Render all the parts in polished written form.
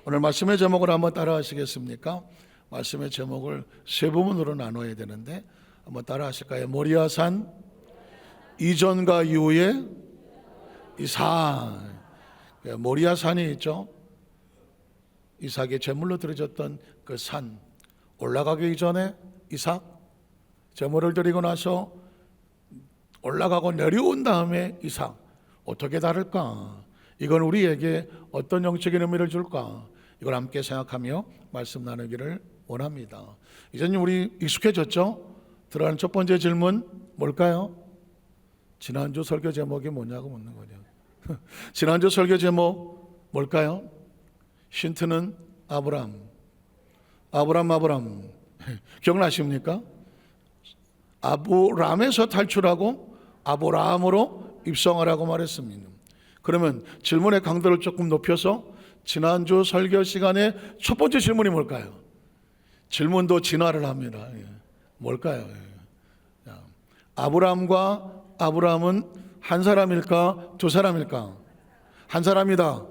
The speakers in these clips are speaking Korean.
오늘 말씀의 제목을 한번 따라 하시겠습니까? 말씀의 제목을 세 부분으로 나눠야 되는데 한번 따라 하실까요? 모리아산 이전과 이후의 이삭. 모리아산이 있죠. 이삭이 제물로 드려졌던 그 산, 올라가기 이전에 이삭 제물을 드리고 나서 올라가고 내려온 다음에 이삭. 어떻게 다를까? 이건 우리에게 어떤 영적인 의미를 줄까? 이걸 함께 생각하며 말씀 나누기를 원합니다. 이제는 우리 익숙해졌죠? 들어가는 첫 번째 질문 뭘까요? 지난주 설교 제목이 뭐냐고 묻는 거죠. 지난주 설교 제목 뭘까요? 힌트는 아브람. 기억나십니까? 아브람에서 탈출하고 아브라함으로 입성하라고 말했습니다. 그러면 질문의 강도를 조금 높여서 지난주 설교 시간에 첫 번째 질문이 뭘까요? 질문도 진화를 합니다. 뭘까요? 아브람과 아브라함은 한 사람일까? 두 사람일까? 한 사람이다.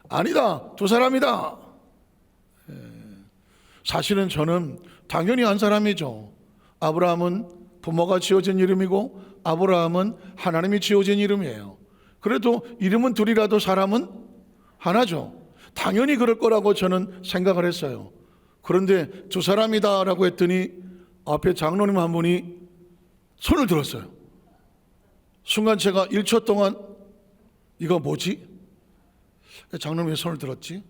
아니다. 두 사람이다. 사실은 저는 당연히 한 사람이죠. 아브라함은 부모가 지어진 이름이고 아브라함은 하나님이 지어진 이름이에요. 그래도 이름은 둘이라도 사람은 하나죠. 당연히 그럴 거라고 저는 생각을 했어요. 그런데 두 사람이다라고 했더니 앞에 장로님 한 분이 손을 들었어요. 순간 제가 1초 동안 이거 뭐지? 장로님이 손을 들었지?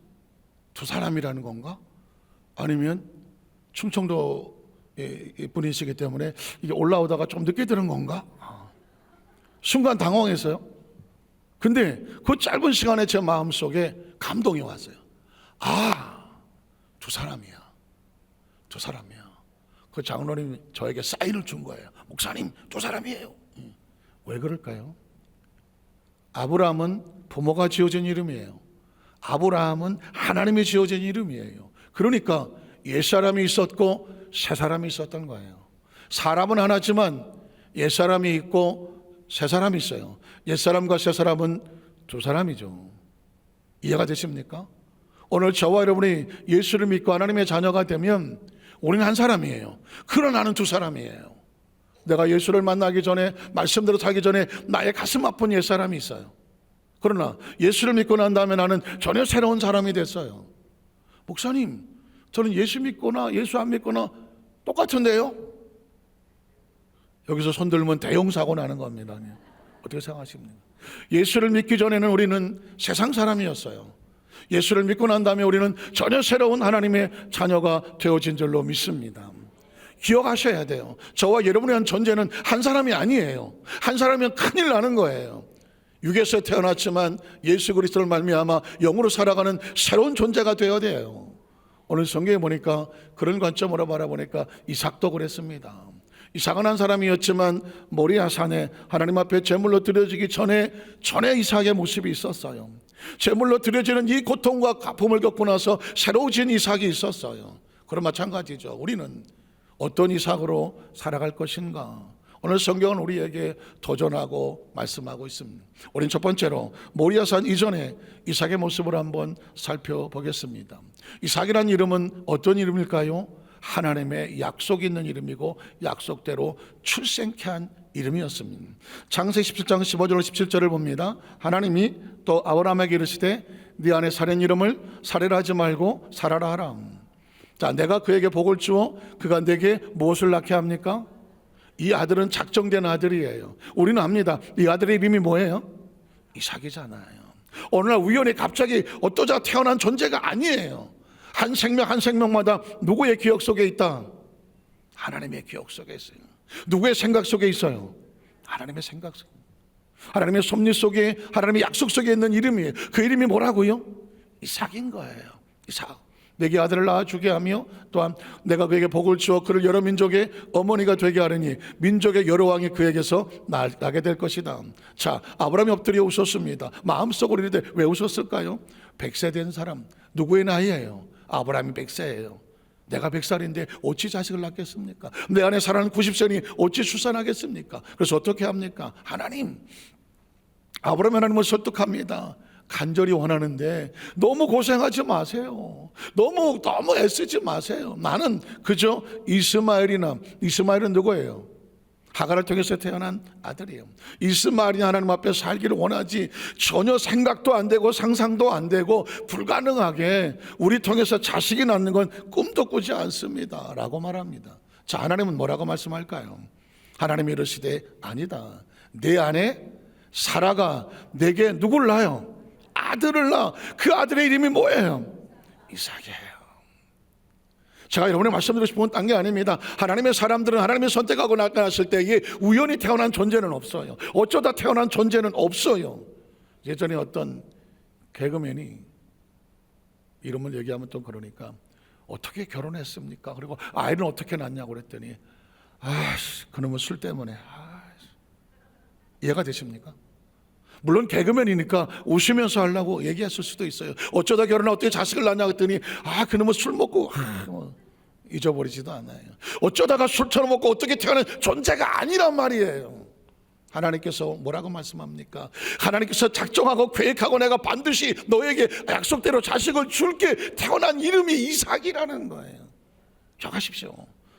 두 사람이라는 건가? 아니면 충청도 분이시기 때문에 이게 올라오다가 좀 늦게 들은 건가? 순간 당황했어요. 근데 그 짧은 시간에 제 마음속에 감동이 왔어요. 두 사람이야. 두 사람이야. 그 장로님이 저에게 사인을 준 거예요. 목사님, 두 사람이에요. 왜 그럴까요? 아브라함은 부모가 지어진 이름이에요. 아브라함은 하나님이 지어진 이름이에요. 그러니까 옛사람이 있었고 새사람이 있었던 거예요. 사람은 하나지만 옛사람이 있고 새사람이 있어요. 옛사람과 새사람은 두 사람이죠. 이해가 되십니까? 오늘 저와 여러분이 예수를 믿고 하나님의 자녀가 되면 우리는 한 사람이에요. 그러나 나는 두 사람이에요. 내가 예수를 만나기 전에, 말씀대로 살기 전에 나의 가슴 아픈 옛사람이 있어요. 그러나 예수를 믿고 난 다음에 나는 전혀 새로운 사람이 됐어요. 목사님, 저는 예수 믿거나 예수 안 믿거나 똑같은데요? 여기서 손 들면 대형 사고 나는 겁니다. 어떻게 생각하십니까? 예수를 믿기 전에는 우리는 세상 사람이었어요. 예수를 믿고 난 다음에 우리는 전혀 새로운 하나님의 자녀가 되어진 줄로 믿습니다. 기억하셔야 돼요. 저와 여러분의 한 존재는 한 사람이 아니에요. 한 사람이면 큰일 나는 거예요. 육에서 태어났지만 예수 그리스도를 말미암아 영으로 살아가는 새로운 존재가 되어야 돼요. 오늘 성경에 보니까 그런 관점으로 바라보니까 이삭도 그랬습니다. 이삭은 한 사람이었지만 모리아산에 하나님 앞에 제물로 드려지기 전에 이삭의 모습이 있었어요. 제물로 드려지는 이 고통과 가품을 겪고 나서 새로워진 이삭이 있었어요. 그런 마찬가지죠. 우리는 어떤 이삭으로 살아갈 것인가? 오늘 성경은 우리에게 도전하고 말씀하고 있습니다. 우리는 첫 번째로 모리아산 이전에 이삭의 모습을 한번 살펴보겠습니다. 이삭이라는 이름은 어떤 이름일까요? 하나님의 약속이 있는 이름이고 약속대로 출생케 한 이름이었습니다. 창세기 17장 15절 17절을 봅니다. 하나님이 또 아브라함에게 이르시되 네 안에 사는 이름을 살해라 하지 말고 살아라 하라. 자, 내가 그에게 복을 주어 그가 내게 무엇을 낳게 합니까? 이 아들은 작정된 아들이에요. 우리는 압니다. 이 아들의 이름이 뭐예요? 이삭이잖아요. 어느 날 우연히 갑자기 어떠자 태어난 존재가 아니에요. 한 생명마다 누구의 기억 속에 있다? 하나님의 기억 속에 있어요. 누구의 생각 속에 있어요? 하나님의 생각 속에. 하나님의 섭리 속에, 하나님의 약속 속에 있는 이름이에요. 그 이름이 뭐라고요? 이삭인 거예요. 이삭. 내게 아들을 낳아주게 하며 또한 내가 그에게 복을 주어 그를 여러 민족의 어머니가 되게 하려니 민족의 여러 왕이 그에게서 나게 될 것이다. 자, 아브라함이 엎드려 웃었습니다. 마음속으로 이르되 왜 웃었을까요? 100세 된 사람, 누구의 나이예요? 아브라함이 100세예요. 내가 100살인데 어찌 자식을 낳겠습니까? 내 안에 살아는 90세니 어찌 출산하겠습니까? 그래서 어떻게 합니까? 하나님, 아브라함 하나님을 설득합니다. 간절히 원하는데 너무 고생하지 마세요. 너무 애쓰지 마세요. 나는 그저 이스마엘은 누구예요? 하갈을 통해서 태어난 아들이에요. 이스마엘이 하나님 앞에 살기를 원하지 전혀 생각도 안 되고 상상도 안 되고 불가능하게 우리 통해서 자식이 낳는 건 꿈도 꾸지 않습니다 라고 말합니다. 자, 하나님은 뭐라고 말씀할까요? 하나님이 이르시되 아니다. 내 아내 사라가 내게 누굴 낳아요? 아들을 낳아. 그 아들의 이름이 뭐예요? 이삭이에요. 제가 여러분의 말씀드리고 싶은 건 딴 게 아닙니다. 하나님의 사람들은 하나님의 선택하고 나타났을 때에 우연히 태어난 존재는 없어요. 어쩌다 태어난 존재는 없어요. 예전에 어떤 개그맨이 이름을 얘기하면 또 그러니까 어떻게 결혼했습니까? 그리고 아이는 어떻게 낳냐고 그랬더니 그놈은 술 때문에. 이해가 되십니까? 물론 개그맨이니까 웃으면서 하려고 얘기했을 수도 있어요. 어쩌다 결혼해 어떻게 자식을 낳냐 그랬더니 그놈은 술 먹고 잊어버리지도 않아요. 어쩌다가 술 처먹고 어떻게 태어난 존재가 아니란 말이에요. 하나님께서 뭐라고 말씀합니까? 하나님께서 작정하고 계획하고 내가 반드시 너에게 약속대로 자식을 줄게 태어난 이름이 이삭이라는 거예요. 기억하십시오.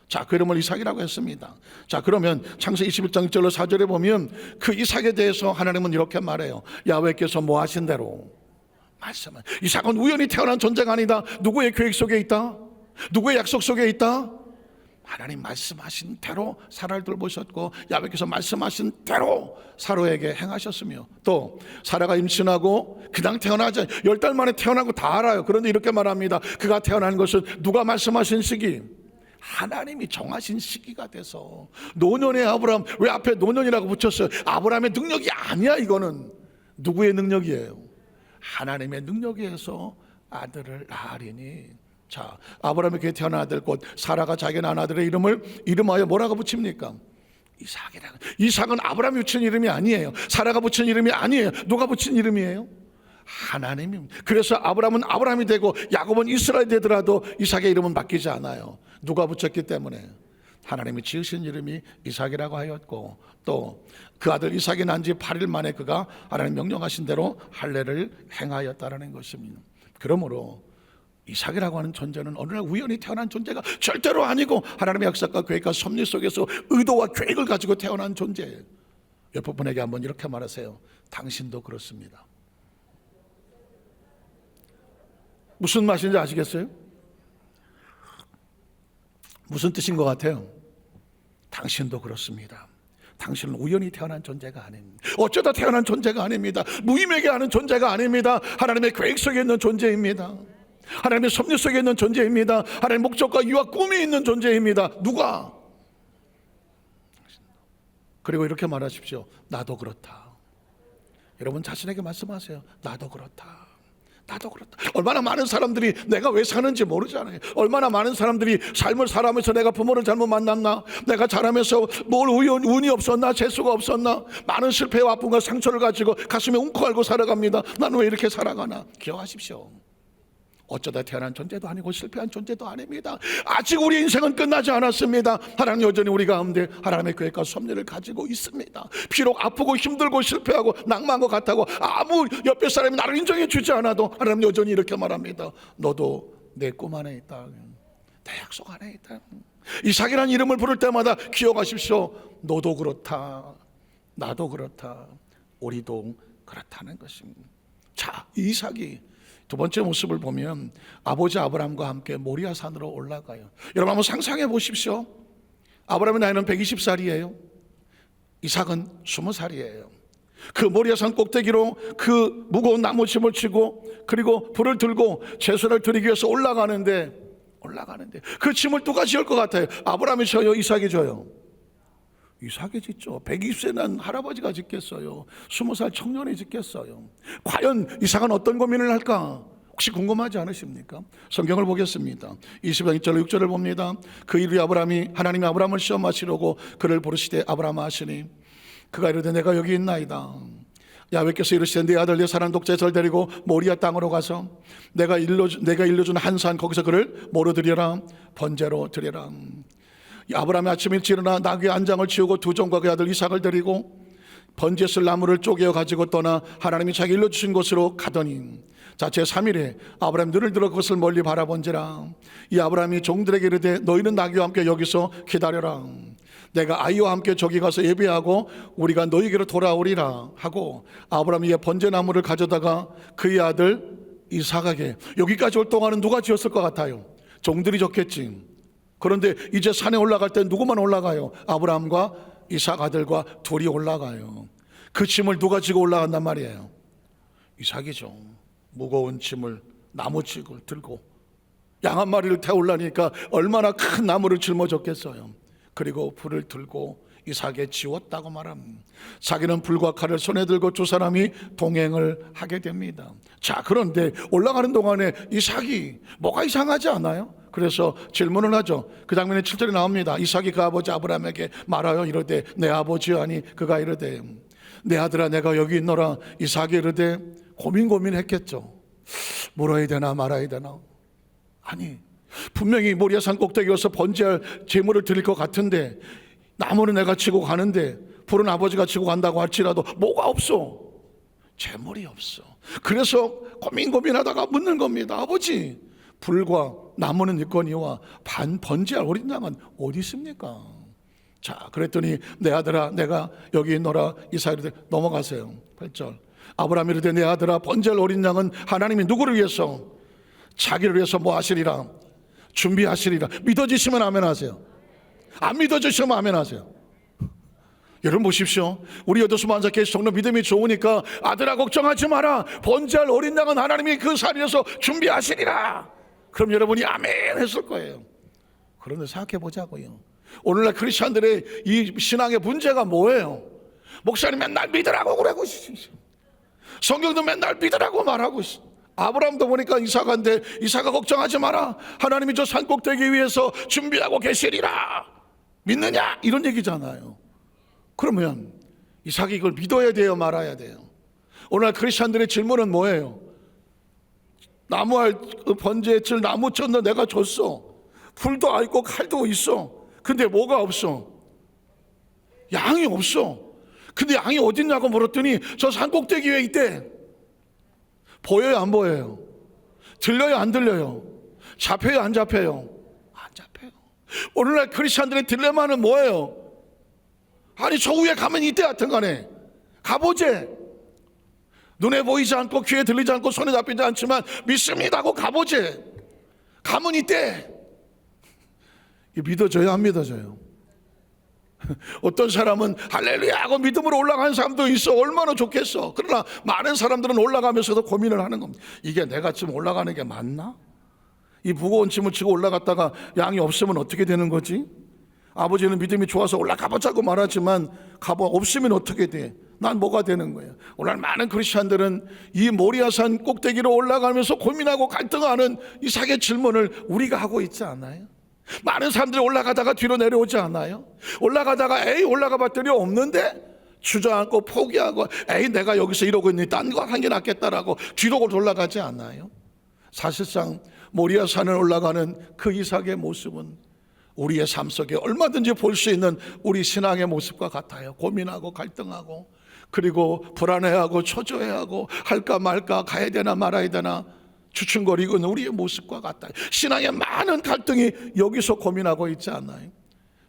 자, 그 이름을 이삭이라고 했습니다. 자, 그러면 창세기 21장 1절로 4절에 보면 그 이삭에 대해서 하나님은 이렇게 말해요. 야훼께서 뭐 하신 대로 말씀은. 이삭은 우연히 태어난 존재가 아니다. 누구의 계획 속에 있다? 누구의 약속 속에 있다? 하나님 말씀하신 대로 사라를 돌보셨고 야훼께서 말씀하신 대로 사로에게 행하셨으며, 또 사라가 임신하고 그냥 태어나지 10달 만에 태어난 거 다 알아요. 그런데 이렇게 말합니다. 그가 태어난 것은 누가 말씀하신 시기? 하나님이 정하신 시기가 돼서. 노년의 아브라함, 왜 앞에 노년이라고 붙였어요? 아브라함의 능력이 아니야. 이거는 누구의 능력이에요? 하나님의 능력에 의해서 아들을 낳으리니. 자, 아브라함이 그에 태어난 아들 곧 사라가 자기 낳은 아들의 이름하여 뭐라고 붙입니까? 이삭이라고. 이삭은 아브라함이 붙인 이름이 아니에요. 사라가 붙인 이름이 아니에요. 누가 붙인 이름이에요? 하나님입니다. 그래서 아브라함은 아브라함이 되고 야곱은 이스라엘이 되더라도 이삭의 이름은 바뀌지 않아요. 누가 붙였기 때문에? 하나님이 지으신 이름이 이삭이라고 하였고, 또 그 아들 이삭이 난 지 8일 만에 그가 하나님 명령하신 대로 할례를 행하였다라는 것입니다. 그러므로 이삭이라고 하는 존재는 어느 날 우연히 태어난 존재가 절대로 아니고 하나님의 약속과 계획과 섭리 속에서 의도와 계획을 가지고 태어난 존재예요. 옆에 분에게 한번 이렇게 말하세요. 당신도 그렇습니다. 무슨 맛인지 아시겠어요? 무슨 뜻인 것 같아요? 당신도 그렇습니다. 당신은 우연히 태어난 존재가 아닙니다. 어쩌다 태어난 존재가 아닙니다. 무의미하게 하는 존재가 아닙니다. 하나님의 계획 속에 있는 존재입니다. 하나님의 섭리 속에 있는 존재입니다. 하나님의 목적과 유학 꿈이 있는 존재입니다. 누가? 그리고 이렇게 말하십시오. 나도 그렇다. 여러분 자신에게 말씀하세요. 나도 그렇다. 나도 그렇다. 얼마나 많은 사람들이 내가 왜 사는지 모르잖아요. 얼마나 많은 사람들이 삶을 살아가면서 내가 부모를 잘못 만났나, 내가 자라면서 뭘 운이 없었나, 재수가 없었나, 많은 실패와 아픔과 상처를 가지고 가슴에 웅크알고 살아갑니다. 나는 왜 이렇게 살아가나. 기억하십시오. 어쩌다 태어난 존재도 아니고 실패한 존재도 아닙니다. 아직 우리 인생은 끝나지 않았습니다. 하나님 여전히 우리 가운데 하나님의 계획과 섭리를 가지고 있습니다. 비록 아프고 힘들고 실패하고 낙망한 것 같다고 아무 옆에 사람이 나를 인정해 주지 않아도 하나님 여전히 이렇게 말합니다. 너도 내 꿈 안에 있다. 내 약속 안에 있다. 이삭이라는 이름을 부를 때마다 기억하십시오. 너도 그렇다. 나도 그렇다. 우리도 그렇다는 것입니다. 자, 이삭이 두 번째 모습을 보면 아버지 아브라함과 함께 모리아 산으로 올라가요. 여러분 한번 상상해 보십시오. 아브라함의 나이는 120살이에요. 이삭은 20살이에요. 그 모리아 산 꼭대기로 그 무거운 나무짐을 치고 그리고 불을 들고 제사를 드리기 위해서 올라가는데 그 짐을 누가 지을 것 같아요? 아브라함이 져요? 이삭이 져요? 이삭이 짓죠. 120세 난 할아버지가 짓겠어요? 20살 청년이 짓겠어요? 과연 이삭은 어떤 고민을 할까? 혹시 궁금하지 않으십니까? 성경을 보겠습니다. 20장 1절 6절을 봅니다. 그 이후에 아브라함이 하나님이 아브라함을 시험하시려고 그를 부르시되 아브라함아 하시니 그가 이르되 내가 여기 있나이다. 야훼께서 이르시되 네 아들 네 사랑 독자에서를 데리고 모리아 땅으로 가서 내가 일러준 한 산 거기서 그를 뭐로 드리라? 번제로 드리라. 아브라함이 아침 일찍 일어나 나귀의 안장을 치우고 두 종과 그 아들 이삭을 데리고 번제에 쓸 나무를 쪼개어 가지고 떠나 하나님이 자기 일러주신 곳으로 가더니 자 제3일에 아브라함 눈을 들어 그것을 멀리 바라본지라. 이 아브라함이 종들에게 이르되 너희는 나귀와 함께 여기서 기다려라. 내가 아이와 함께 저기 가서 예배하고 우리가 너희에게로 돌아오리라 하고 아브라함이 번제나무를 가져다가 그의 아들 이삭에게, 여기까지 올 동안은 누가 지었을 것 같아요? 종들이 졌겠지. 그런데 이제 산에 올라갈 때 누구만 올라가요? 아브라함과 이삭 아들과 둘이 올라가요. 그 짐을 누가 지고 올라간단 말이에요? 이삭이죠. 무거운 짐을, 나무직을 들고 양 한 마리를 태우려니까 얼마나 큰 나무를 짊어졌겠어요. 그리고 불을 들고 이삭에 지웠다고 말합니다. 자기는 불과 칼을 손에 들고 두 사람이 동행을 하게 됩니다. 자, 그런데 올라가는 동안에 이삭이 뭐가 이상하지 않아요? 그래서 질문을 하죠. 그 장면에 7절에 나옵니다. 이삭이 그 아버지 아브라함에게 말하여 이르되 내 아버지여 하니 그가 이르되 내 아들아 내가 여기 있노라. 이삭이 이르되 고민했겠죠. 물어야 되나 말아야 되나. 아니, 분명히 모리아산 꼭대기에서 번제할 제물을 드릴 것 같은데 나무는 내가 치고 가는데 불은 아버지가 치고 간다고 할지라도 뭐가 없어? 제물이 없어. 그래서 고민하다가 묻는 겁니다. 아버지, 불과 나무는 있거니와 번제할 어린 양은 어디 있습니까? 자, 그랬더니 내 아들아 내가 여기 있노라. 이삭이 이르되 넘어가세요. 8절. 아브라함이 이르되 내 아들아 번제할 어린 양은 하나님이 누구를 위해서? 자기를 위해서 뭐 하시리라? 준비하시리라. 믿어지시면 아멘 하세요. 안 믿어지시면 아멘 하세요. 여러분 보십시오. 우리 여도수 만사교회 성도 믿음이 좋으니까 아들아 걱정하지 마라. 번제할 어린 양은 하나님이 그 자리에서 준비하시리라. 그럼 여러분이 아멘 했을 거예요. 그런데 생각해 보자고요. 오늘날 크리스찬들의 이 신앙의 문제가 뭐예요? 목사님 맨날 믿으라고 그러고 성경도 맨날 믿으라고 말하고 있어. 아브라함도 보니까 이삭한테 이삭아 걱정하지 마라. 하나님이 저 산꼭대기 위해서 준비하고 계시리라. 믿느냐? 이런 얘기잖아요. 그러면 이삭이 이걸 믿어야 돼요? 말아야 돼요? 오늘 크리스찬들의 질문은 뭐예요? 나무할 번제에 칠 나무 쳤는 내가 줬어. 불도 있고 칼도 있어. 근데 뭐가 없어? 양이 없어. 근데 양이 어딨냐고 물었더니 저 산꼭대기 위에 있대. 보여요 안 보여요? 들려요 안 들려요? 잡혀요 안 잡혀요? 안 잡혀요. 오늘날 크리스찬들의 딜레마는 뭐예요? 아니 저 위에 가면 이때 하여튼 간에 가보재. 눈에 보이지 않고 귀에 들리지 않고 손에 잡히지 않지만 믿습니다 하고 가보재. 가면 이때. 믿어져요 안 믿어져요? 어떤 사람은 할렐루야 하고 믿음으로 올라가는 사람도 있어. 얼마나 좋겠어. 그러나 많은 사람들은 올라가면서도 고민을 하는 겁니다. 이게 내가 지금 올라가는 게 맞나? 이 무거운 짐을 지고 올라갔다가 양이 없으면 어떻게 되는 거지? 아버지는 믿음이 좋아서 올라가보자고 말하지만 없으면 어떻게 돼? 난 뭐가 되는 거예요? 오늘 많은 크리스찬들은 이 모리아산 꼭대기로 올라가면서 고민하고 갈등하는 이삭의 질문을 우리가 하고 있지 않아요? 많은 사람들이 올라가다가 뒤로 내려오지 않아요? 올라가다가 올라가 봤더니 없는데 주저앉고 포기하고 내가 여기서 이러고 있니 딴 거 한 게 낫겠다라고 뒤로 올라가지 않아요? 사실상 모리아산을 올라가는 그 이삭의 모습은 우리의 삶 속에 얼마든지 볼 수 있는 우리 신앙의 모습과 같아요. 고민하고 갈등하고 그리고 불안해하고 초조해하고 할까 말까 가야 되나 말아야 되나 주춤거리고 있는 우리의 모습과 같아요. 신앙의 많은 갈등이 여기서 고민하고 있지 않나요?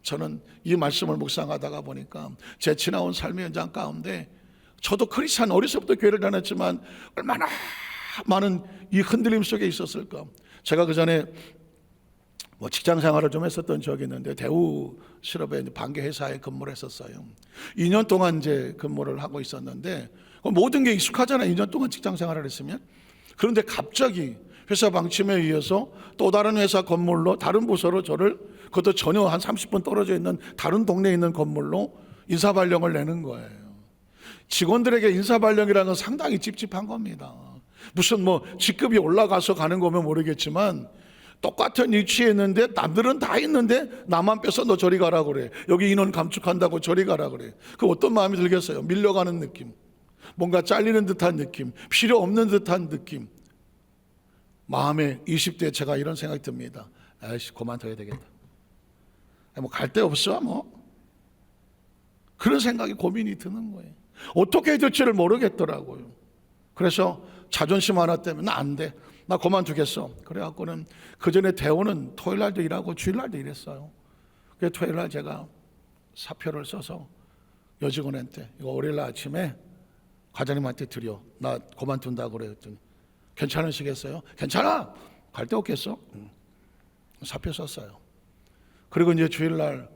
저는 이 말씀을 묵상하다가 보니까 제 지나온 삶의 현장 가운데 저도 크리스찬 어려서부터 교회를 다녔지만 얼마나 많은 이 흔들림 속에 있었을까. 제가 그 전에 직장 생활을 좀 했었던 적이 있는데 대우 실업의 반개 회사에 근무를 했었어요. 2년 동안 이제 근무를 하고 있었는데 모든 게 익숙하잖아요. 2년 동안 직장 생활을 했으면. 그런데 갑자기 회사 방침에 의해서 또 다른 회사 건물로 다른 부서로 저를 그것도 전혀 한 30분 떨어져 있는 다른 동네에 있는 건물로 인사 발령을 내는 거예요. 직원들에게 인사 발령이라는 건 상당히 찝찝한 겁니다. 무슨 직급이 올라가서 가는 거면 모르겠지만 똑같은 위치에 있는데 남들은 다 있는데 나만 빼서 너 저리 가라 그래. 여기 인원 감축한다고 저리 가라 그래. 그 어떤 마음이 들겠어요? 밀려가는 느낌, 뭔가 잘리는 듯한 느낌, 필요 없는 듯한 느낌. 마음에 20대 제가 이런 생각이 듭니다. 아이씨 그만둬야 되겠다. 갈 데 없어 그런 생각이 고민이 드는 거예요. 어떻게 해야 될지를 모르겠더라고요. 그래서 자존심 하나 때문에 나 안 돼, 나 그만두겠어. 그래갖고는 그 전에 대원은 토요일 날도 일하고 주일 날도 일했어요. 그래서 토요일 날 제가 사표를 써서 여직원한테 이거 월요일 날 아침에 과장님한테 드려, 나 그만둔다고 그랬더니 괜찮으시겠어요? 괜찮아, 갈 데 없겠어. 사표 썼어요. 그리고 이제 주일날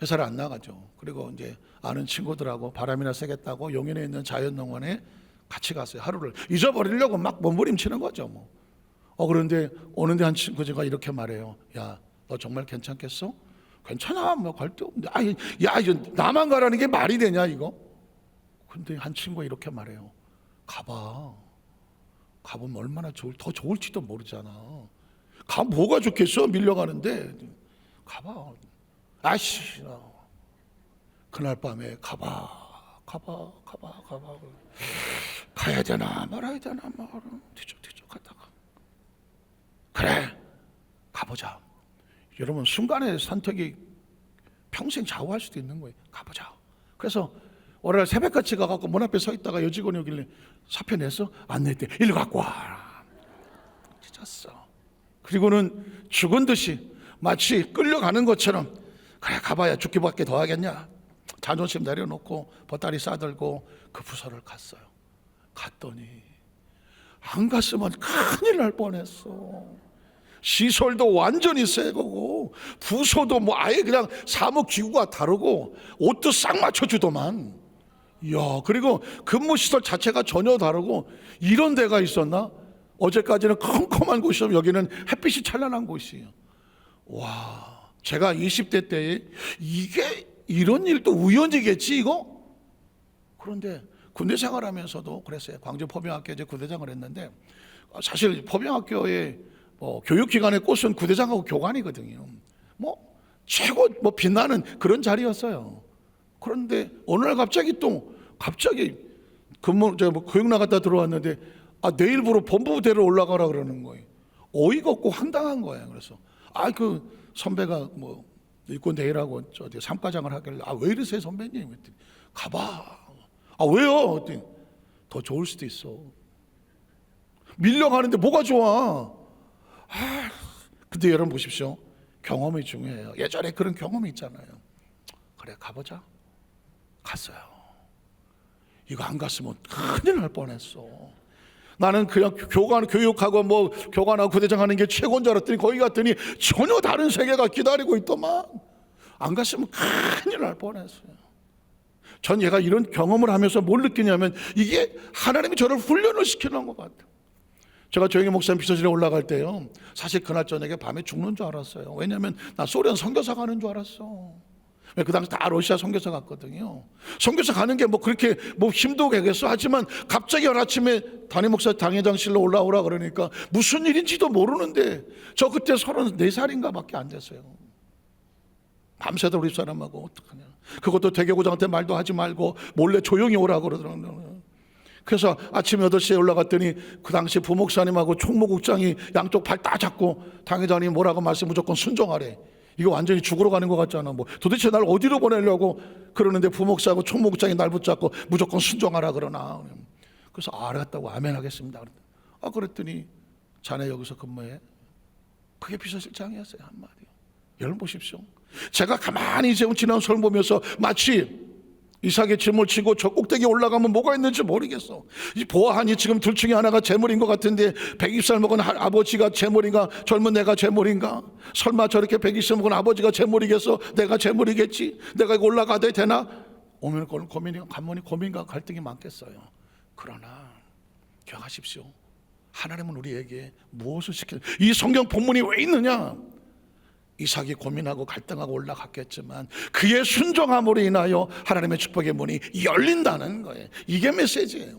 회사를 안 나가죠. 그리고 이제 아는 친구들하고 바람이나 쐬겠다고 용인에 있는 자연농원에 같이 갔어요. 하루를 잊어버리려고 막 몸부림치는 거죠 뭐. 그런데 오는데 한 친구가 이렇게 말해요. 야, 너 정말 괜찮겠어? 괜찮아, 뭐 갈 데 없는데. 야, 이거 나만 가라는 게 말이 되냐 이거? 근데 한 친구가 이렇게 말해요. 가보면 얼마나 더 좋을지도 모르잖아. 뭐가 좋겠어? 밀려가는데. 가봐. 아씨, 그날 밤에 가봐. 가야 되나 말아야 되나 뒤척뒤척 하다가 그래, 가보자. 여러분, 순간의 선택이 평생 좌우할 수도 있는 거예요. 가보자. 그래서 월요일 새벽같이 가갖고 문 앞에 서 있다가 여직원이 오길래 사표 냈어? 안 냈대. 일로 갖고 와라. 찢었어. 그리고는 죽은 듯이 마치 끌려가는 것처럼 그래, 가봐야 죽기밖에 더 하겠냐. 자존심 내려놓고 보따리 싸들고 그 부서를 갔어요. 갔더니 안 갔으면 큰일 날 뻔했어. 시설도 완전히 새 거고 부서도 뭐 아예 그냥 사무기구가 다르고 옷도 싹 맞춰주더만. 이야, 그리고 근무시설 자체가 전혀 다르고 이런 데가 있었나? 어제까지는 컴컴한 곳이었고 여기는 햇빛이 찬란한 곳이에요. 와, 제가 20대 때에 이게 이런 일도 우연이겠지 이거? 그런데 군대 생활하면서도 그랬어요. 광주 포병학교에 이제 구대장을 했는데 사실 포병학교의 교육기관의 꽃은 구대장하고 교관이거든요. 최고 빛나는 그런 자리였어요. 그런데 어느 날 갑자기 교육 나갔다 들어왔는데 내일부로 본부대로 올라가라 그러는 거예요. 어이가 없고 황당한 거예요. 그래서 그 선배가 일꾼 대회라고 삼과장을 하길래 왜 이러세요 선배님? 그랬더니 가봐. 왜요? 그랬더니 더 좋을 수도 있어. 밀려가는데 뭐가 좋아? 근데 여러분 보십시오. 경험이 중요해요. 예전에 그런 경험이 있잖아요. 그래, 가보자. 갔어요. 이거 안 갔으면 큰일 날 뻔했어. 나는 그냥 교육하고 교관하고 구대장 하는 게 최고인 줄 알았더니 거기 갔더니 전혀 다른 세계가 기다리고 있더만. 안 갔으면 큰일 날 뻔했어요. 전 얘가 이런 경험을 하면서 뭘 느끼냐면 이게 하나님이 저를 훈련을 시키는 것 같아요. 제가 조영희 목사님 비서실에 올라갈 때요, 사실 그날 저녁에 밤에 죽는 줄 알았어요. 왜냐하면 나 소련 선교사 가는 줄 알았어. 그 당시 다 러시아 선교사 갔거든요. 선교사 가는 게 그렇게 힘도 되겠어. 하지만 갑자기 어느 아침에 담임 목사 당회장실로 올라오라 그러니까 무슨 일인지도 모르는데 저 그때 34살인가 밖에 안 됐어요. 밤새도록 우리 사람하고 어떡하냐. 그것도 대개구장한테 말도 하지 말고 몰래 조용히 오라고 그러더라고요. 그래서 아침 8시에 올라갔더니 그 당시 부목사님하고 총무국장이 양쪽 발 다 잡고 당회장이 뭐라고 말씀 무조건 순종하래. 이거 완전히 죽으러 가는 것 같잖아. 도대체 날 어디로 보내려고 그러는데 부목사하고 총무국장이 날 붙잡고 무조건 순종하라 그러나. 그래서 알았다고 아멘 하겠습니다. 그랬더니 자네 여기서 근무해. 그게 비서실장이었어요. 한마디요. 여러분 보십시오. 제가 가만히 지난 설 보면서 마치 이삭의 짐을 치고 저 꼭대기에 올라가면 뭐가 있는지 모르겠어. 보아하니 지금 둘 중에 하나가 재물인 것 같은데 120살 먹은 아버지가 재물인가 젊은 내가 재물인가? 설마 저렇게 120살 먹은 아버지가 재물이겠어? 내가 재물이겠지? 내가 이거 올라가도 되나? 오면 고민과 갈등이 많겠어요. 그러나 기억하십시오. 하나님은 우리에게 무엇을 이 성경 본문이 왜 있느냐? 이삭이 고민하고 갈등하고 올라갔겠지만 그의 순종함으로 인하여 하나님의 축복의 문이 열린다는 거예요. 이게 메시지예요.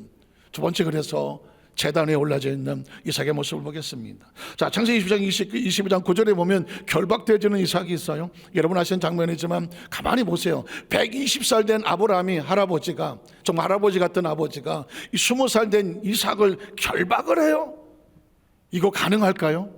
두 번째, 그래서 제단에 올라져 있는 이삭의 모습을 보겠습니다. 자, 창세기 22장 9절에 보면 결박되어지는 이삭이 있어요. 여러분 아시는 장면이지만 가만히 보세요. 120살 된 아브라함이 할아버지가, 정말 할아버지 같은 아버지가 이 20살 된 이삭을 결박을 해요. 이거 가능할까요?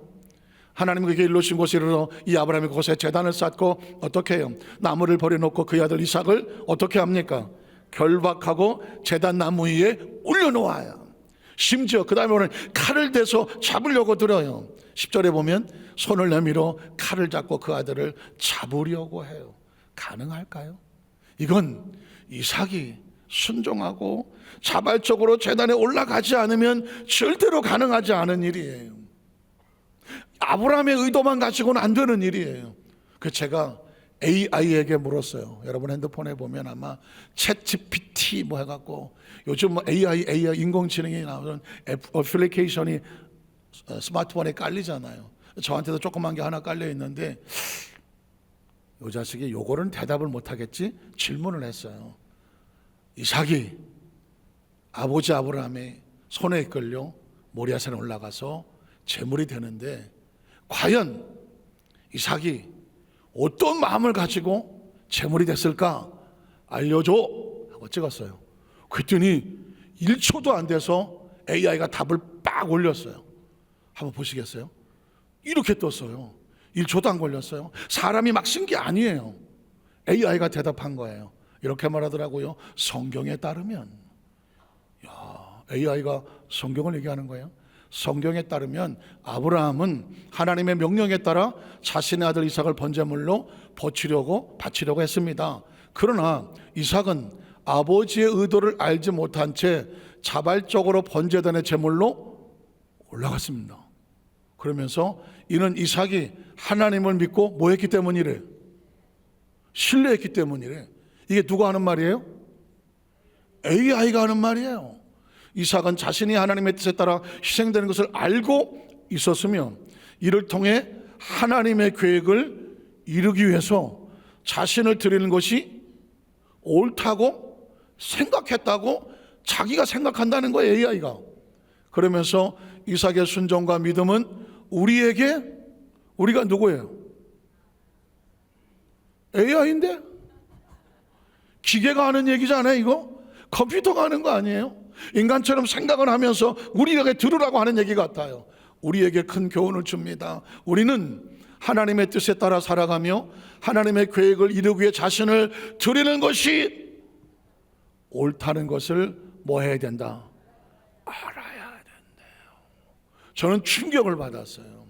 하나님 그에게 일러신 곳에 이르러 이 아브라함이 그곳에 제단을 쌓고 어떻게 해요? 나무를 버려놓고 그의 아들 이삭을 어떻게 합니까? 결박하고 제단 나무 위에 올려놓아요. 심지어 그 다음에 오늘 칼을 대서 잡으려고 들어요. 10절에 보면 손을 내밀어 칼을 잡고 그 아들을 잡으려고 해요. 가능할까요? 이건 이삭이 순종하고 자발적으로 제단에 올라가지 않으면 절대로 가능하지 않은 일이에요. 아브라함의 의도만 가지고는 안 되는 일이에요. 그 제가 AI에게 물었어요. 여러분 핸드폰에 보면 아마 챗 GPT 뭐 해갖고 요즘 뭐 AI 인공지능이 나오는 애플리케이션이 스마트폰에 깔리잖아요. 저한테도 조그만 게 하나 깔려 있는데 이 자식이 요거는 대답을 못하겠지 질문을 했어요. 이삭이 아버지 아브라함의 손에 이끌려 모리아산에 올라가서 제물이 되는데 과연 이삭이 어떤 마음을 가지고 제물이 됐을까 알려줘 하고 찍었어요. 그랬더니 1초도 안 돼서 AI가 답을 빡 올렸어요. 한번 보시겠어요? 이렇게 떴어요. 1초도 안 걸렸어요. 사람이 막 쓴 게 아니에요. AI가 대답한 거예요. 이렇게 말하더라고요. 성경에 따르면, AI가 성경을 얘기하는 거예요. 성경에 따르면 아브라함은 하나님의 명령에 따라 자신의 아들 이삭을 번제물로 바치려고 했습니다. 그러나 이삭은 아버지의 의도를 알지 못한 채 자발적으로 번제단의 제물로 올라갔습니다. 그러면서 이는 이삭이 하나님을 믿고 뭐 했기 때문이래? 신뢰했기 때문이래. 이게 누가 하는 말이에요? AI가 하는 말이에요. 이삭은 자신이 하나님의 뜻에 따라 희생되는 것을 알고 있었으며 이를 통해 하나님의 계획을 이루기 위해서 자신을 드리는 것이 옳다고 생각했다고 자기가 생각한다는 거예요, AI가. 그러면서 이삭의 순종과 믿음은 우리가 누구예요? AI인데? 기계가 하는 얘기잖아요, 이거? 컴퓨터가 하는 거 아니에요? 인간처럼 생각을 하면서 우리에게 들으라고 하는 얘기 같아요. 우리에게 큰 교훈을 줍니다. 우리는 하나님의 뜻에 따라 살아가며 하나님의 계획을 이루기 위해 자신을 드리는 것이 옳다는 것을 뭐 해야 된다? 알아야 된대요. 저는 충격을 받았어요.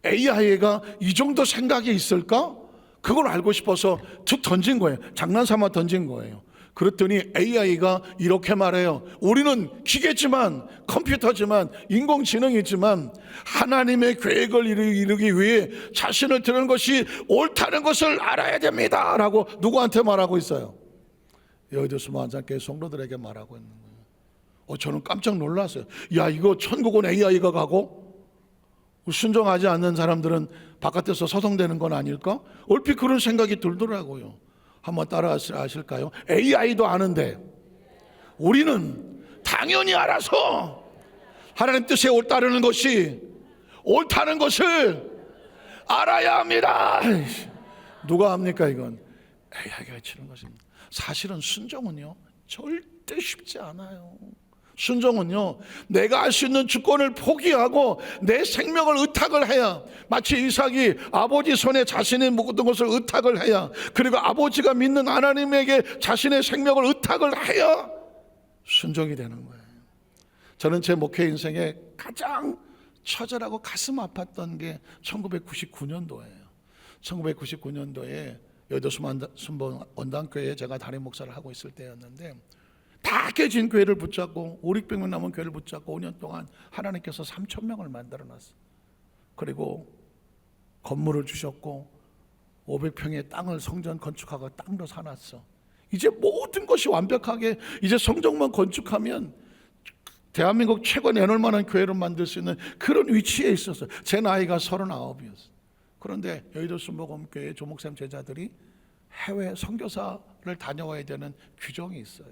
AI가 이 정도 생각이 있을까? 그걸 알고 싶어서 툭 던진 거예요. 장난삼아 던진 거예요. 그랬더니 AI가 이렇게 말해요. 우리는 기계지만, 컴퓨터지만, 인공지능이지만 하나님의 계획을 이루기 위해 자신을 드리는 것이 옳다는 것을 알아야 됩니다 라고 누구한테 말하고 있어요? 여의도 수만장교회 성도들에게 말하고 있는 거예요. 저는 깜짝 놀랐어요. 야, 이거 천국은 AI가 가고 순종하지 않는 사람들은 바깥에서 소송되는 건 아닐까? 얼핏 그런 생각이 들더라고요. 한번 따라 하실까요? AI도 아는데 우리는 당연히 알아서 하나님 뜻에 따르는 것이 옳다는 것을 알아야 합니다. 누가 합니까 이건? AI가 외치는 것입니다. 사실은 순종은요 절대 쉽지 않아요. 순종은요 내가 할 수 있는 주권을 포기하고 내 생명을 의탁을 해야, 마치 이삭이 아버지 손에 자신의 묻은 것을 의탁을 해야, 그리고 아버지가 믿는 하나님에게 자신의 생명을 의탁을 해야 순종이 되는 거예요. 저는 제 목회 인생에 가장 처절하고 가슴 아팠던 게 1999년도예요 1999년도에 여의도 순번 원당교회에 제가 담임 목사를 하고 있을 때였는데, 다 깨진 교회를 붙잡고 500명 남은 교회를 붙잡고 5년 동안 하나님께서 3,000명을 만들어놨어요. 그리고 건물을 주셨고 500평의 땅을 성전 건축하고 땅도 사놨어. 이제 모든 것이 완벽하게, 이제 성전만 건축하면 대한민국 최고 내놓을 만한 교회를 만들 수 있는 그런 위치에 있었어요. 제 나이가 39이었어요. 그런데 여의도 순복음교회 조목쌤 제자들이 해외 선교사를 다녀와야 되는 규정이 있어요.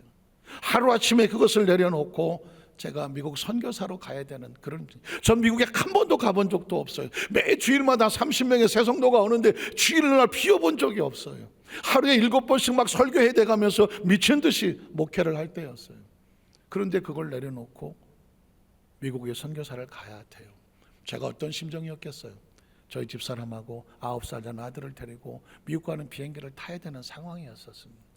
하루아침에 그것을 내려놓고 제가 미국 선교사로 가야 되는 그런, 전 미국에 한 번도 가본 적도 없어요. 매 주일마다 30명의 새 성도가 오는데 주일날 비워본 적이 없어요. 하루에 7번씩 막 설교해 대가면서 미친 듯이 목회를 할 때였어요. 그런데 그걸 내려놓고 미국의 선교사를 가야 돼요. 제가 어떤 심정이었겠어요? 저희 집사람하고 9살 된 아들을 데리고 미국 가는 비행기를 타야 되는 상황이었었습니다.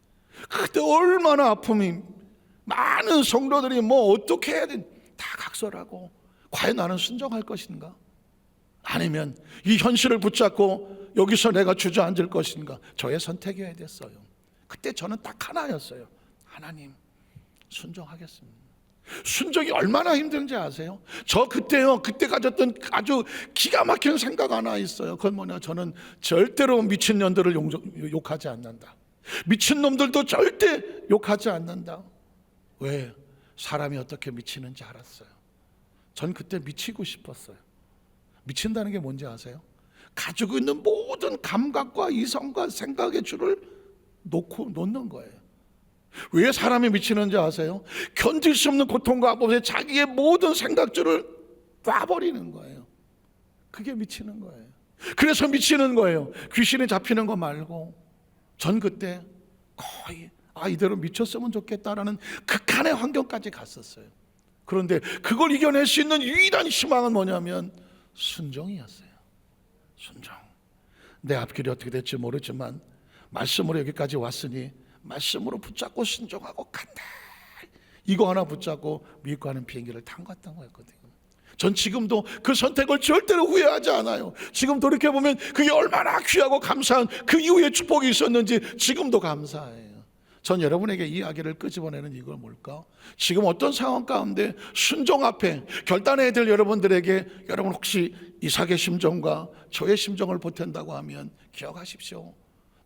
그때 얼마나 아픔이, 많은 성도들이 뭐 어떻게 해야 돼, 다 각설하고 과연 나는 순종할 것인가, 아니면 이 현실을 붙잡고 여기서 내가 주저앉을 것인가. 저의 선택이어야 됐어요. 그때 저는 딱 하나였어요. 하나님, 순종하겠습니다. 순종이 얼마나 힘든지 아세요? 저 그때요, 그때 가졌던 아주 기가 막힌 생각 하나 있어요. 그건 뭐냐, 저는 절대로 미친년들을 욕하지 않는다. 미친놈들도 절대 욕하지 않는다. 왜? 사람이 어떻게 미치는지 알았어요. 전 그때 미치고 싶었어요. 미친다는 게 뭔지 아세요? 가지고 있는 모든 감각과 이성과 생각의 줄을 놓는 거예요. 왜 사람이 미치는지 아세요? 견딜 수 없는 고통과 아픔에 자기의 모든 생각줄을 놔버리는 거예요. 그게 미치는 거예요. 그래서 미치는 거예요. 귀신에 잡히는 거 말고. 전 그때 거의 이대로 미쳤으면 좋겠다라는 극한의 환경까지 갔었어요. 그런데 그걸 이겨낼 수 있는 유일한 희망은 뭐냐면 순종이었어요. 순종. 내 앞길이 어떻게 될지 모르지만 말씀으로 여기까지 왔으니 말씀으로 붙잡고 순종하고 간다. 이거 하나 붙잡고 미국 가는 비행기를 탄 거였거든요. 전 지금도 그 선택을 절대로 후회하지 않아요. 지금 돌이켜보면 그게 얼마나 귀하고 감사한 그 이후에 축복이 있었는지 지금도 감사해요. 전 여러분에게 이 이야기를 끄집어내는 이걸 뭘까? 지금 어떤 상황 가운데 순종 앞에 결단해야 될 여러분들에게, 여러분 혹시 이삭의 심정과 저의 심정을 보탠다고 하면 기억하십시오.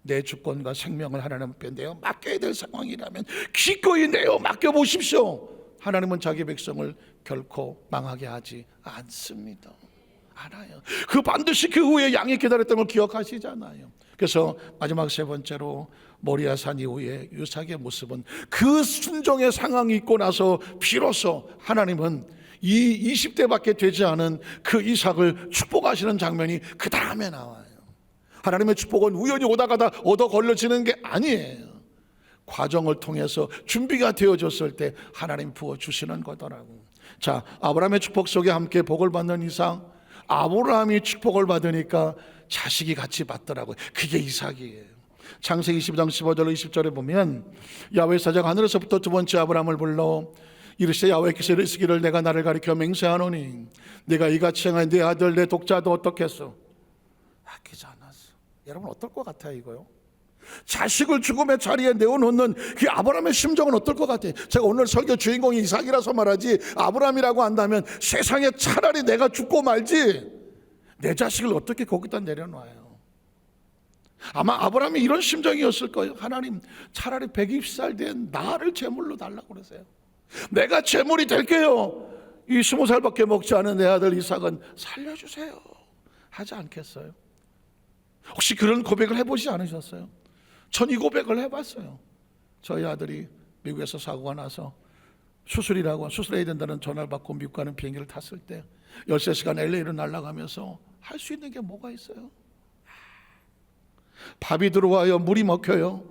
내 주권과 생명을 하나님 앞에 내어 맡겨야 될 상황이라면 기꺼이 내어 맡겨보십시오. 하나님은 자기 백성을 결코 망하게 하지 않습니다. 알아요. 그 반드시 그 후에 양이 기다렸던 걸 기억하시잖아요. 그래서 마지막 세 번째로 모리아산 이후에 이삭의 모습은 그 순종의 상황이 있고 나서 비로소 하나님은 이 20대밖에 되지 않은 그 이삭을 축복하시는 장면이 그 다음에 나와요. 하나님의 축복은 우연히 오다가다 얻어 걸려지는 게 아니에요. 과정을 통해서 준비가 되어졌을 때 하나님 부어주시는 거더라고. 자, 아브라함의 축복 속에 함께 복을 받는 이삭. 아브라함이 축복을 받으니까 자식이 같이 받더라고요. 그게 이삭이에요. 창세기 22장 15절 20절에 보면 야훼 사자가 하늘에서부터 두 번째 아브라함을 불러 이르시되 야훼께서 이르시기를 내가 나를 가리켜 맹세하노니 네가 이같이 행하여 네 아들 내 독자도 어떻겠소? 아끼지 않았어. 여러분 어떨 것 같아요 이거요? 자식을 죽음의 자리에 내어놓는 그 아브라함의 심정은 어떨 것 같아요? 제가 오늘 설교 주인공이 이삭이라서 말하지 아브라함이라고 한다면 세상에 차라리 내가 죽고 말지 내 자식을 어떻게 거기다 내려놔요? 아마 아브라함이 이런 심정이었을 거예요. 하나님, 차라리 120살 된 나를 제물로 달라고 그러세요. 내가 제물이 될게요. 이 20살밖에 먹지 않은 내 아들 이삭은 살려주세요 하지 않겠어요? 혹시 그런 고백을 해보지 않으셨어요? 전 이 고백을 해봤어요. 저희 아들이 미국에서 사고가 나서 수술해야 된다는 전화를 받고 미국 가는 비행기를 탔을 때 13시간 LA로 날아가면서 할 수 있는 게 뭐가 있어요? 밥이 들어와요? 물이 먹혀요?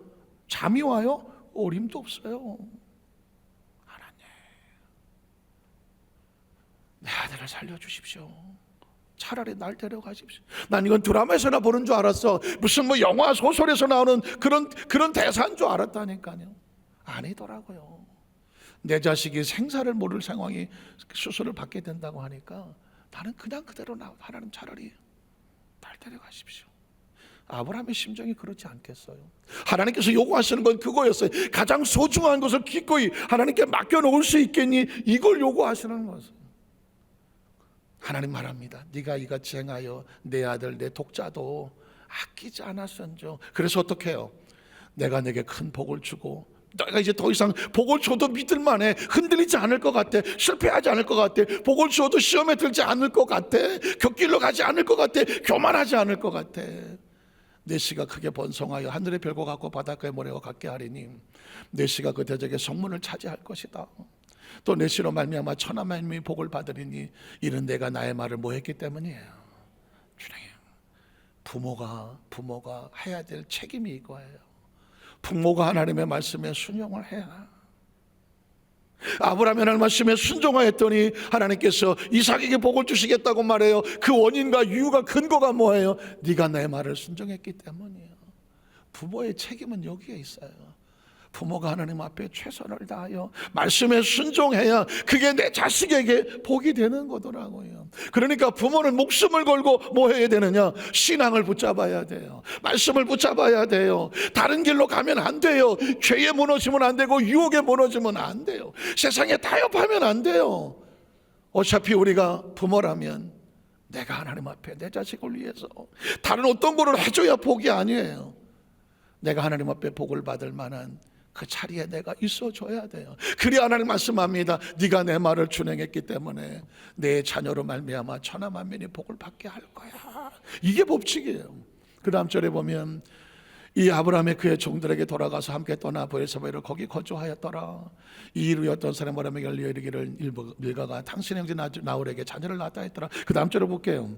잠이 와요? 어림도 없어요. 하나님, 내 아들을 살려주십시오. 차라리 날 데려가십시오. 난 이건 드라마에서나 보는 줄 알았어. 무슨 뭐 영화 소설에서 나오는 그런 대사인 줄 알았다니까요. 아니더라고요. 내 자식이 생사를 모를 상황이 수술을 받게 된다고 하니까 나는 그냥 그대로 하나님 차라리 날 데려가십시오. 아브라함의 심정이 그렇지 않겠어요? 하나님께서 요구하시는 건 그거였어요. 가장 소중한 것을 기꺼이 하나님께 맡겨놓을 수 있겠니? 이걸 요구하시는 것은 하나님 말합니다. 네가 이같이 행하여 내 아들 내 독자도 아끼지 않았은즉. 그래서 어떻게 해요? 내가 내게 큰 복을 주고 내가 이제 더 이상 복을 줘도 믿을만해. 흔들리지 않을 것 같아. 실패하지 않을 것 같아. 복을 줘도 시험에 들지 않을 것 같아. 곁길로 가지 않을 것 같아. 교만하지 않을 것 같아. 내 씨가 크게 번성하여 하늘의 별과 같고 바닷가의 모래와 같게 하리니 내 씨가 그 대적의 성문을 차지할 것이다. 또 내 씨로 말미암아 천하 만민이 복을 받으리니 이는 내가 나의 말을 모했기 때문이에요. 주님, 부모가 해야 될 책임이 이거예요. 부모가 하나님의 말씀에 순종을 해야. 아브라함이 하나님의 말씀에 순종하였더니 하나님께서 이삭에게 복을 주시겠다고 말해요. 그 원인과 이유가 근거가 뭐예요? 네가 내 말을 순종했기 때문이에요. 부모의 책임은 여기에 있어요. 부모가 하나님 앞에 최선을 다하여 말씀에 순종해야 그게 내 자식에게 복이 되는 거더라고요. 그러니까 부모는 목숨을 걸고 뭐 해야 되느냐? 신앙을 붙잡아야 돼요. 말씀을 붙잡아야 돼요. 다른 길로 가면 안 돼요. 죄에 무너지면 안 되고 유혹에 무너지면 안 돼요. 세상에 타협하면 안 돼요. 어차피 우리가 부모라면 내가 하나님 앞에 내 자식을 위해서 다른 어떤 거를 해줘야 복이 아니에요. 내가 하나님 앞에 복을 받을 만한 그 자리에 내가 있어줘야 돼요. 그래야 하나님 말씀합니다. 네가 내 말을 준행했기 때문에 내 자녀로 말미암아 천하 만민이 복을 받게 할 거야. 이게 법칙이에요. 그 다음 절에 보면 이 아브라함의 그의 종들에게 돌아가서 함께 떠나 브엘세바로 거기 거주하였더라. 이 일을 어떤 사람 아브라함에게 알려 이르기를 밀가가 당신의 형제 나홀에게 자녀를 낳았다 했더라. 그 다음 절을 볼게요.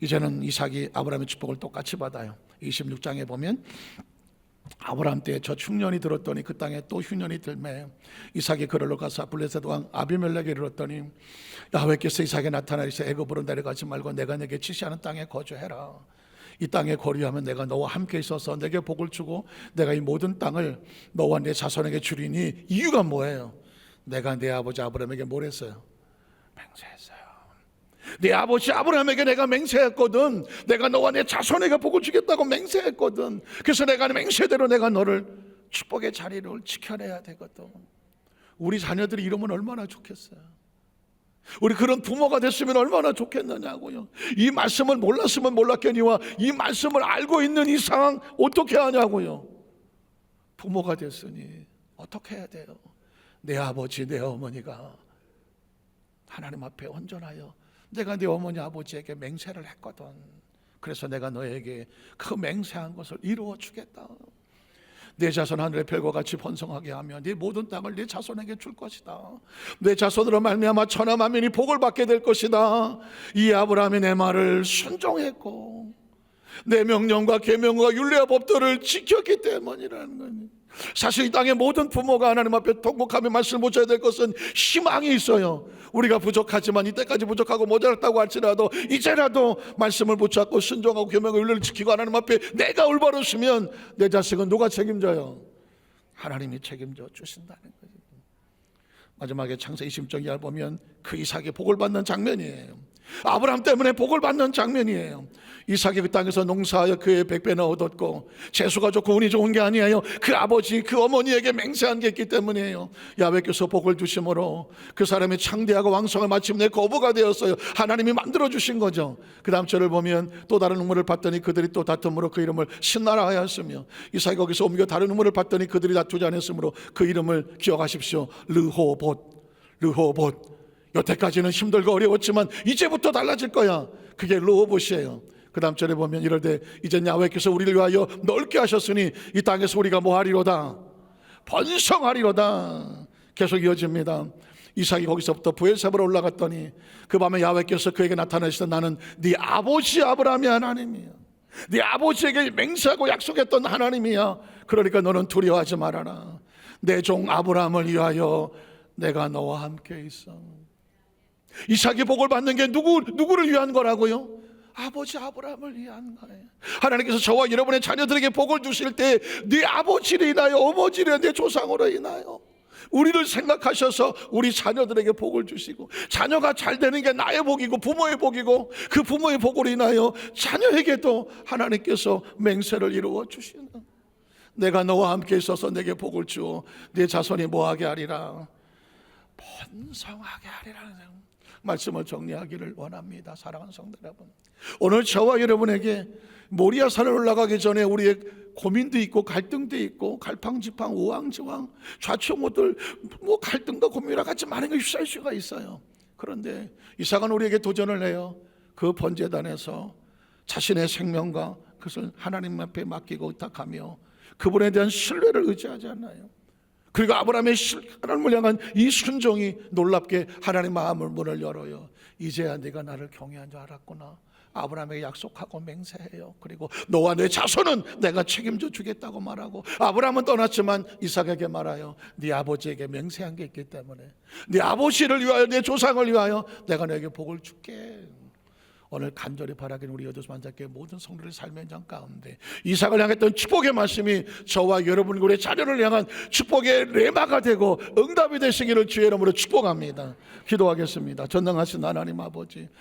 이제는 이삭이 아브라함의 축복을 똑같이 받아요. 26장에 보면 아브라함 때에 저 흉년이 들었더니 그 땅에 또 흉년이 들매 이삭이 그를로 가서 블레셋 왕 아비멜렉에 이르렀더니 야훼께서 이삭에 나타나시사 애굽으로 내려가지 말고 내가 내게 지시하는 땅에 거주해라. 이 땅에 거류하면 내가 너와 함께 있어서 내게 복을 주고 내가 이 모든 땅을 너와 내 자손에게 주리니 이유가 뭐예요? 내가 내 아버지 아브라함에게 뭘 했어요? 맹세했어요. 내 아버지 아브라함에게 내가 맹세했거든. 내가 너와 내 자손에게 복을 주겠다고 맹세했거든. 그래서 내가 맹세대로 내가 너를 축복의 자리를 지켜내야 되거든. 우리 자녀들이 이러면 얼마나 좋겠어요. 우리 그런 부모가 됐으면 얼마나 좋겠느냐고요. 이 말씀을 몰랐으면 몰랐겠니와 이 말씀을 알고 있는 이 상황 어떻게 하냐고요. 부모가 됐으니 어떻게 해야 돼요? 내 아버지 내 어머니가 하나님 앞에 온전하여 내가 네 어머니 아버지에게 맹세를 했거든. 그래서 내가 너에게 그 맹세한 것을 이루어 주겠다. 내 자손 하늘의 별과 같이 번성하게 하며 네 모든 땅을 네 자손에게 줄 것이다. 내 자손으로 말미암아 천하 만민이 복을 받게 될 것이다. 이 아브라함이 내 말을 순종했고 내 명령과 계명과 율례와 법도를 지켰기 때문이라는 거니. 사실 이 땅의 모든 부모가 하나님 앞에 통곡하며 말씀을 묻혀야 될 것은 희망이 있어요. 우리가 부족하지만 이때까지 부족하고 모자랐다고 할지라도 이제라도 말씀을 붙잡고 순종하고 계명과 율례를 지키고 하나님 앞에 내가 올바르시면 내 자식은 누가 책임져요? 하나님이 책임져 주신다는 거죠. 마지막에 창세기 20장 보면 그 이삭이 복을 받는 장면이에요. 아브라함 때문에 복을 받는 장면이에요. 이삭이 그 땅에서 농사하여 그의 100배나 얻었고 재수가 좋고 운이 좋은 게 아니에요. 그 아버지 그 어머니에게 맹세한 게 있기 때문이에요. 야훼께서 복을 주심으로 그 사람이 창대하고 왕성을 마침내 거부가 되었어요. 하나님이 만들어 주신 거죠. 그 다음 절을 보면 또 다른 우물을 봤더니 그들이 또 다툼으로 그 이름을 신나라 하였으며 이삭이 거기서 옮겨 다른 우물을 봤더니 그들이 다투지 않았으므로 그 이름을 기억하십시오. 르호봇. 여태까지는 힘들고 어려웠지만 이제부터 달라질 거야. 그게 르호봇이에요. 그 다음 절에 보면 이럴때 이젠 야훼께서 우리를 위하여 넓게 하셨으니 이 땅에서 우리가 뭐 하리로다? 번성하리로다. 계속 이어집니다. 이삭이 거기서부터 브엘세바로 올라갔더니 그 밤에 야훼께서 그에게 나타나시다 나는 네 아버지 아브라함의 하나님이야. 네 아버지에게 맹세하고 약속했던 하나님이야. 그러니까 너는 두려워하지 말아라. 내 종 아브라함을 위하여 내가 너와 함께 있어. 이삭이 복을 받는 게 누구를 위한 거라고요? 아버지 아브라함을 위한 거예요. 하나님께서 저와 여러분의 자녀들에게 복을 주실 때 네 아버지를 인하여 어머니를 내 조상으로 인하여 우리를 생각하셔서 우리 자녀들에게 복을 주시고 자녀가 잘 되는 게 나의 복이고 부모의 복이고 그 부모의 복으로 인하여 자녀에게도 하나님께서 맹세를 이루어 주시는 내가 너와 함께 있어서 내게 복을 주어 네 자손이 뭐하게 하리라? 번성하게 하리라는 말씀을 정리하기를 원합니다. 사랑하는 성도 여러분, 오늘 저와 여러분에게 모리아산을 올라가기 전에 우리의 고민도 있고 갈등도 있고 갈팡지팡 우왕좌왕 좌충우돌 뭐 갈등도 고민과 같이 많은 것이 휩싸일 수가 있어요. 그런데 이삭은 우리에게 도전을 해요. 그 번제단에서 자신의 생명과 그것을 하나님 앞에 맡기고 의탁하며 그분에 대한 신뢰를 의지하지 않나요? 그리고 아브라함의 하나님을 향한 이 순종이 놀랍게 하나님 마음을 문을 열어요. 이제야 네가 나를 경외한 줄 알았구나. 아브라함에게 약속하고 맹세해요. 그리고 너와 내 자손은 내가 책임져 주겠다고 말하고 아브라함은 떠났지만 이삭에게 말하여 네 아버지에게 맹세한 게 있기 때문에 네 아버지를 위하여 내 조상을 위하여 내가 너에게 복을 줄게. 오늘 간절히 바라기는 우리 여도수만장교회 모든 성도들의 삶의 현장 가운데 이삭을 향했던 축복의 말씀이 저와 여러분 우리 자녀를 향한 축복의 레마가 되고 응답이 되시기를 주의 이름으로 축복합니다. 기도하겠습니다. 전능하신 하나님 아버지,